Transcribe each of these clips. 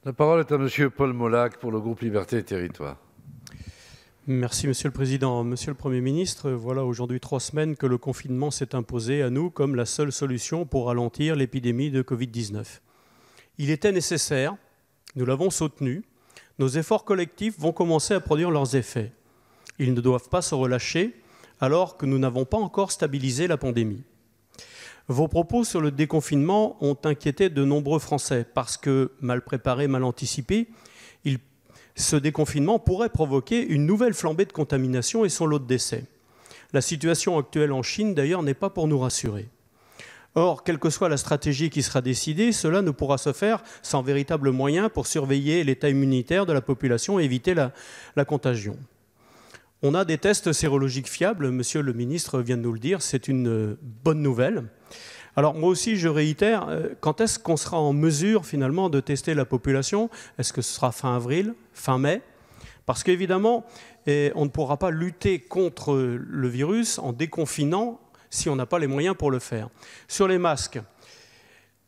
La parole est à Monsieur Paul Molac pour le groupe Liberté et Territoires. Merci Monsieur le Président. Monsieur le Premier ministre, voilà aujourd'hui 3 semaines que le confinement s'est imposé à nous comme la seule solution pour ralentir l'épidémie de Covid-19. Il était nécessaire, nous l'avons soutenu, nos efforts collectifs vont commencer à produire leurs effets. Ils ne doivent pas se relâcher alors que nous n'avons pas encore stabilisé la pandémie. Vos propos sur le déconfinement ont inquiété de nombreux Français parce que, mal préparé, mal anticipé, ce déconfinement pourrait provoquer une nouvelle flambée de contamination et son lot de décès. La situation actuelle en Chine, d'ailleurs, n'est pas pour nous rassurer. Or, quelle que soit la stratégie qui sera décidée, cela ne pourra se faire sans véritable moyen pour surveiller l'état immunitaire de la population et éviter la contagion. On a des tests sérologiques fiables, Monsieur le ministre vient de nous le dire, c'est une bonne nouvelle. Alors moi aussi je réitère, quand est-ce qu'on sera en mesure finalement de tester la population? Est-ce que ce sera fin avril, fin mai? Parce qu'évidemment, on ne pourra pas lutter contre le virus en déconfinant si on n'a pas les moyens pour le faire. Sur les masques,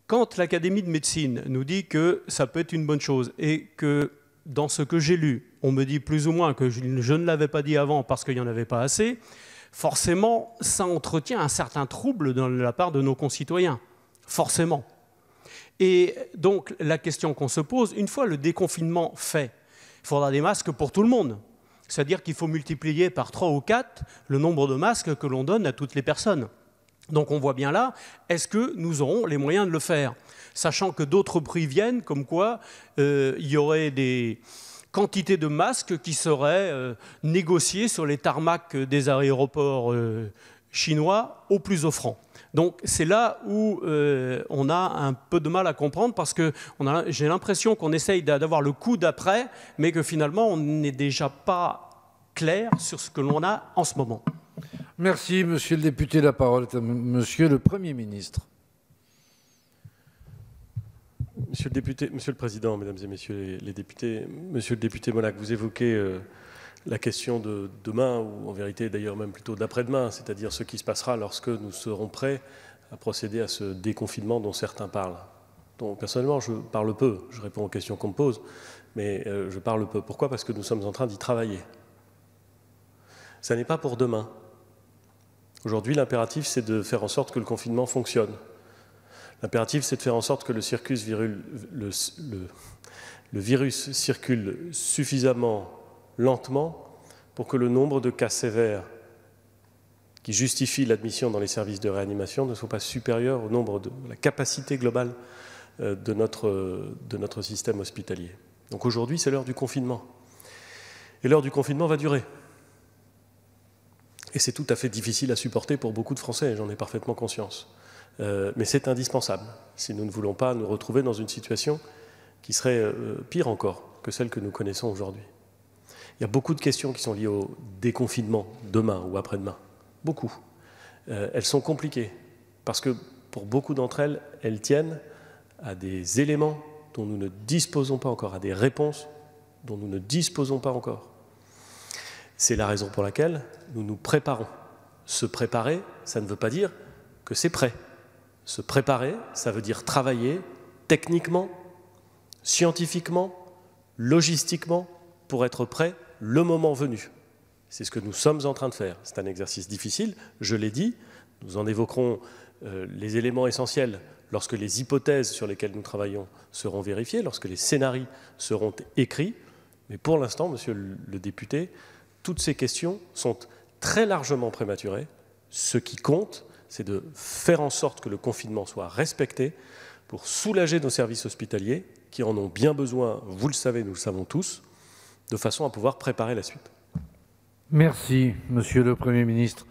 quand l'Académie de médecine nous dit que ça peut être une bonne chose et que dans ce que j'ai lu, on me dit plus ou moins que je ne l'avais pas dit avant parce qu'il n'y en avait pas assez, forcément, ça entretient un certain trouble de la part de nos concitoyens. Forcément. Et donc, la question qu'on se pose, une fois le déconfinement fait, il faudra des masques pour tout le monde. C'est-à-dire qu'il faut multiplier par 3 ou 4 le nombre de masques que l'on donne à toutes les personnes. Donc on voit bien là, est-ce que nous aurons les moyens de le faire? Sachant que d'autres prix viennent, comme quoi il y aurait des quantités de masques qui seraient négociées sur les tarmacs des aéroports chinois au plus offrant. Donc c'est là où on a un peu de mal à comprendre parce que j'ai l'impression qu'on essaye d'avoir le coup d'après, mais que finalement on n'est déjà pas clair sur ce que l'on a en ce moment. Merci, Monsieur le député. La parole est à Monsieur le Premier ministre. Monsieur le Président, Mesdames et Messieurs les députés, Monsieur le député Molac, vous évoquez la question de demain, ou en vérité d'ailleurs même plutôt d'après-demain, c'est-à-dire ce qui se passera lorsque nous serons prêts à procéder à ce déconfinement dont certains parlent. Donc personnellement, je parle peu, je réponds aux questions qu'on me pose, mais je parle peu. Pourquoi? Parce que nous sommes en train d'y travailler. Ça n'est pas pour demain. Aujourd'hui, l'impératif, c'est de faire en sorte que le confinement fonctionne. L'impératif, c'est de faire en sorte que le virus circule suffisamment lentement pour que le nombre de cas sévères qui justifient l'admission dans les services de réanimation ne soit pas supérieur au nombre de la capacité globale de notre système hospitalier. Donc aujourd'hui, c'est l'heure du confinement. Et l'heure du confinement va durer. Et c'est tout à fait difficile à supporter pour beaucoup de Français, j'en ai parfaitement conscience. Mais c'est indispensable si nous ne voulons pas nous retrouver dans une situation qui serait pire encore que celle que nous connaissons aujourd'hui. Il y a beaucoup de questions qui sont liées au déconfinement demain ou après-demain. Beaucoup. Elles sont compliquées parce que pour beaucoup d'entre elles, elles tiennent à des éléments dont nous ne disposons pas encore, à des réponses dont nous ne disposons pas encore. C'est la raison pour laquelle nous nous préparons. Se préparer, ça ne veut pas dire que c'est prêt. Se préparer, ça veut dire travailler techniquement, scientifiquement, logistiquement, pour être prêt le moment venu. C'est ce que nous sommes en train de faire. C'est un exercice difficile, je l'ai dit. Nous en évoquerons les éléments essentiels lorsque les hypothèses sur lesquelles nous travaillons seront vérifiées, lorsque les scénarios seront écrits. Mais pour l'instant, monsieur le député, toutes ces questions sont très largement prématurées. Ce qui compte, c'est de faire en sorte que le confinement soit respecté pour soulager nos services hospitaliers qui en ont bien besoin, vous le savez, nous le savons tous, de façon à pouvoir préparer la suite. Merci, Monsieur le Premier ministre.